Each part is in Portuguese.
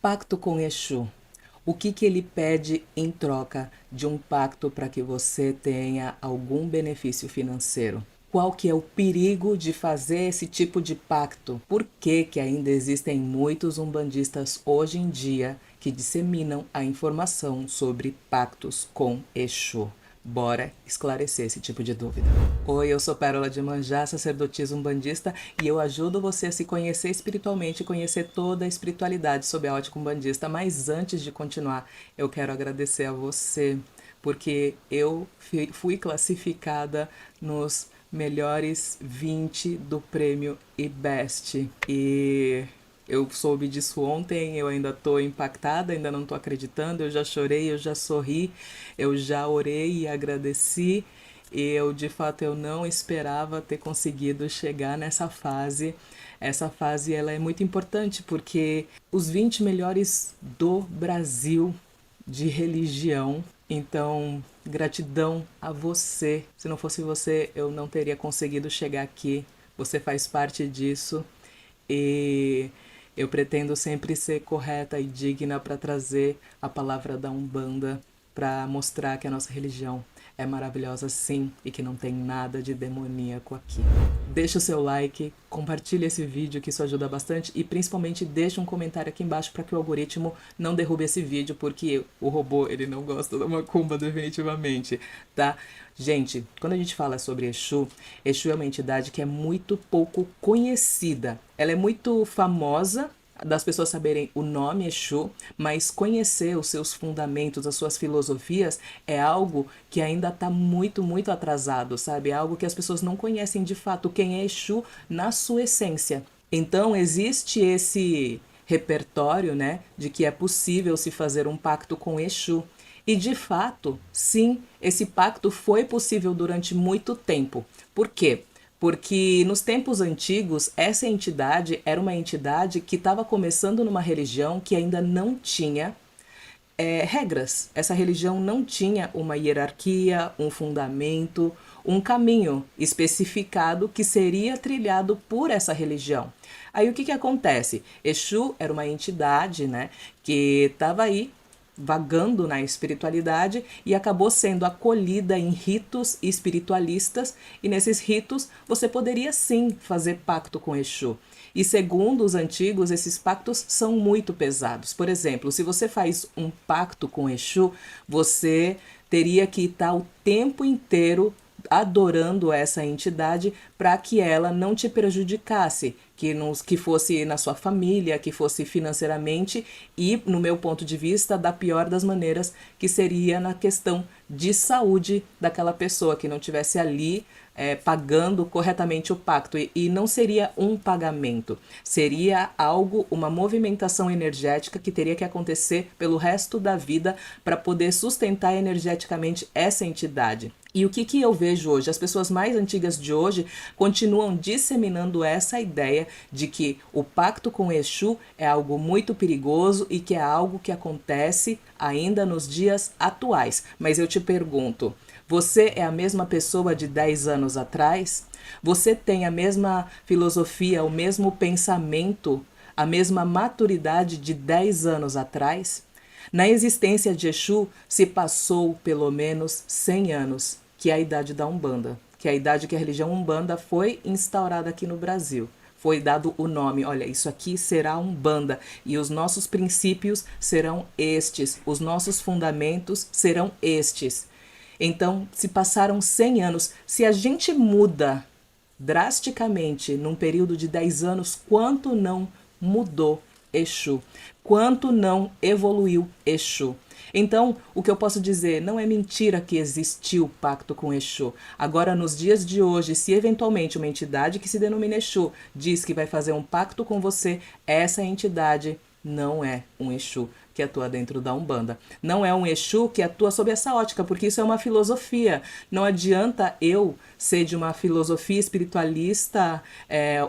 pacto com Exu. O que ele pede em troca de um pacto para que você tenha algum benefício financeiro? Qual que é o perigo de fazer esse tipo de pacto? Por que ainda existem muitos umbandistas hoje em dia que disseminam a informação sobre pactos com Exu? Bora esclarecer esse tipo de dúvida. Oi, eu sou Pérola de Manjá, sacerdotisa umbandista, e eu ajudo você a se conhecer espiritualmente e conhecer toda a espiritualidade sob a ótica umbandista. Mas antes de continuar, eu quero agradecer a você, porque eu fui classificada nos melhores 20 do prêmio IBEST. E eu soube disso ontem, eu ainda estou impactada, ainda não estou acreditando, eu já chorei, eu já sorri, eu já orei e agradeci. E eu, de fato, eu não esperava ter conseguido chegar nessa fase. Essa fase ela é muito importante porque os 20 melhores do Brasil de religião. Então, gratidão a você. Se não fosse você, eu não teria conseguido chegar aqui. Você faz parte disso. E eu pretendo sempre ser correta e digna para trazer a palavra da Umbanda, para mostrar que a nossa religião é maravilhosa sim e que não tem nada de demoníaco aqui. Deixa o seu like, compartilha esse vídeo que isso ajuda bastante e principalmente deixa um comentário aqui embaixo para que o algoritmo não derrube esse vídeo, porque o robô ele não gosta da macumba definitivamente, tá? Gente, quando a gente fala sobre Exu, Exu é uma entidade que é muito pouco conhecida. Ela é muito famosa das pessoas saberem o nome Exu, mas conhecer os seus fundamentos, as suas filosofias, é algo que ainda está muito, muito atrasado, sabe? É algo que as pessoas não conhecem de fato quem é Exu na sua essência. Então existe esse repertório, né, de que é possível se fazer um pacto com Exu. E de fato, sim, esse pacto foi possível durante muito tempo. Por quê? Porque nos tempos antigos, essa entidade era uma entidade que estava começando numa religião que ainda não tinha regras. Essa religião não tinha uma hierarquia, um fundamento, um caminho especificado que seria trilhado por essa religião. Aí o que acontece? Exu era uma entidade, né, que estava aí vagando na espiritualidade e acabou sendo acolhida em ritos espiritualistas, e nesses ritos você poderia sim fazer pacto com Exu. E segundo os antigos, esses pactos são muito pesados. Por exemplo, se você faz um pacto com Exu, você teria que estar o tempo inteiro adorando essa entidade para que ela não te prejudicasse, que fosse na sua família, que fosse financeiramente e, no meu ponto de vista, da pior das maneiras, que seria na questão de saúde daquela pessoa, que não tivesse ali pagando corretamente o pacto. E não seria um pagamento, seria algo, uma movimentação energética que teria que acontecer pelo resto da vida para poder sustentar energeticamente essa entidade. E o que eu vejo hoje? As pessoas mais antigas de hoje continuam disseminando essa ideia de que o pacto com Exu é algo muito perigoso e que é algo que acontece ainda nos dias atuais. Mas eu te pergunto, você é a mesma pessoa de 10 anos atrás? Você tem a mesma filosofia, o mesmo pensamento, a mesma maturidade de 10 anos atrás? Na existência de Exu se passou pelo menos 100 anos, que é a idade da Umbanda, que é a idade que a religião Umbanda foi instaurada aqui no Brasil. Foi dado o nome, olha, isso aqui será Umbanda e os nossos princípios serão estes, os nossos fundamentos serão estes. Então, se passaram 100 anos, se a gente muda drasticamente num período de 10 anos, quanto não mudou Exu? Quanto não evoluiu Exu? Então, o que eu posso dizer, não é mentira que existiu pacto com Exu. Agora, nos dias de hoje, se eventualmente uma entidade que se denomina Exu diz que vai fazer um pacto com você, essa entidade não é um Exu que atua dentro da Umbanda. Não é um Exu que atua sob essa ótica, porque isso é uma filosofia. Não adianta eu ser de uma filosofia espiritualista,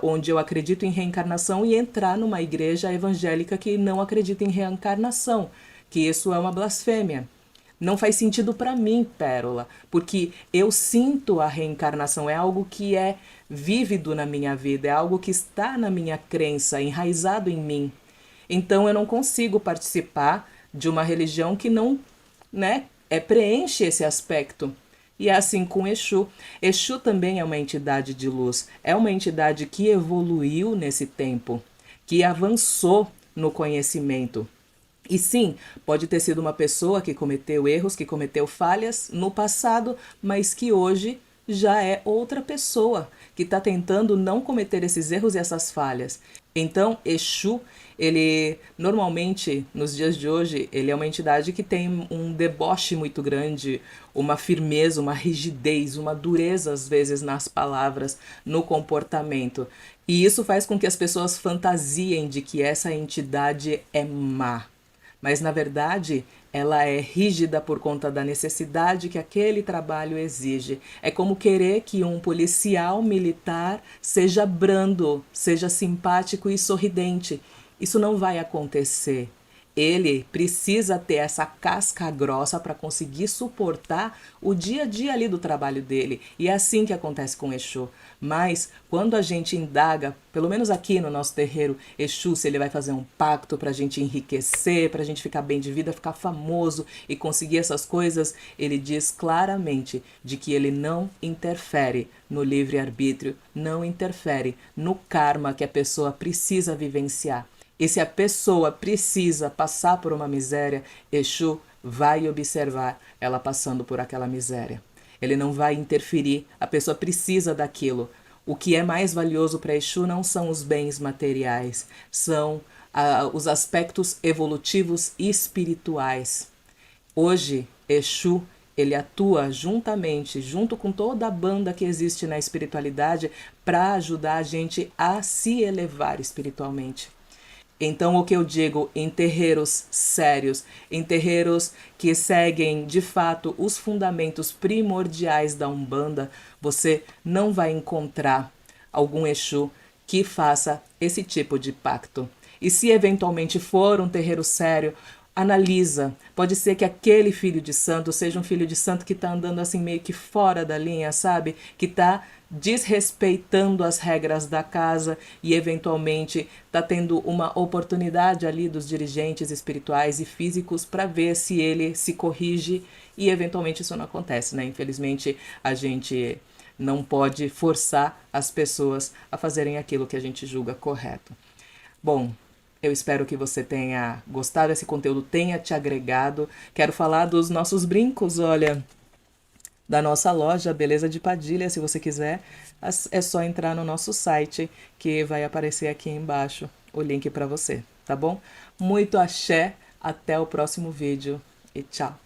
onde eu acredito em reencarnação, e entrar numa igreja evangélica que não acredita em reencarnação, que isso é uma blasfêmia. Não faz sentido para mim, Pérola, porque eu sinto a reencarnação, é algo que é vívido na minha vida, é algo que está na minha crença, enraizado em mim. Então eu não consigo participar de uma religião que não, né, preenche esse aspecto. E é assim com Exu. Exu também é uma entidade de luz, é uma entidade que evoluiu nesse tempo, que avançou no conhecimento. E sim, pode ter sido uma pessoa que cometeu erros, que cometeu falhas no passado, mas que hoje já é outra pessoa que está tentando não cometer esses erros e essas falhas. Então, Exu, ele normalmente, nos dias de hoje, ele é uma entidade que tem um deboche muito grande, uma firmeza, uma rigidez, uma dureza às vezes nas palavras, no comportamento. E isso faz com que as pessoas fantasiem de que essa entidade é má, mas na verdade ela é rígida por conta da necessidade que aquele trabalho exige. É como querer que um policial militar seja brando, seja simpático e sorridente. Isso não vai acontecer. Ele precisa ter essa casca grossa para conseguir suportar o dia a dia ali do trabalho dele. E é assim que acontece com Exu. Mas quando a gente indaga, pelo menos aqui no nosso terreiro, Exu, se ele vai fazer um pacto para a gente enriquecer, para a gente ficar bem de vida, ficar famoso e conseguir essas coisas, ele diz claramente de que ele não interfere no livre-arbítrio, não interfere no karma que a pessoa precisa vivenciar. E se a pessoa precisa passar por uma miséria, Exu vai observar ela passando por aquela miséria. Ele não vai interferir, a pessoa precisa daquilo. O que é mais valioso para Exu não são os bens materiais, são os aspectos evolutivos e espirituais. Hoje, Exu, ele atua juntamente, junto com toda a banda que existe na espiritualidade, para ajudar a gente a se elevar espiritualmente. Então, o que eu digo, em terreiros sérios, em terreiros que seguem de fato os fundamentos primordiais da Umbanda, você não vai encontrar algum Exu que faça esse tipo de pacto. E se eventualmente for um terreiro sério, analisa. Pode ser que aquele filho de santo seja um filho de santo que está andando assim meio que fora da linha, sabe? Que está desrespeitando as regras da casa e eventualmente está tendo uma oportunidade ali dos dirigentes espirituais e físicos para ver se ele se corrige, e eventualmente isso não acontece, né? Infelizmente a gente não pode forçar as pessoas a fazerem aquilo que a gente julga correto. Bom, eu espero que você tenha gostado desse conteúdo, tenha te agregado. Quero falar dos nossos brincos, olha, da nossa loja Beleza de Padilha. Se você quiser, é só entrar no nosso site que vai aparecer aqui embaixo o link para você, tá bom? Muito axé, até o próximo vídeo e tchau!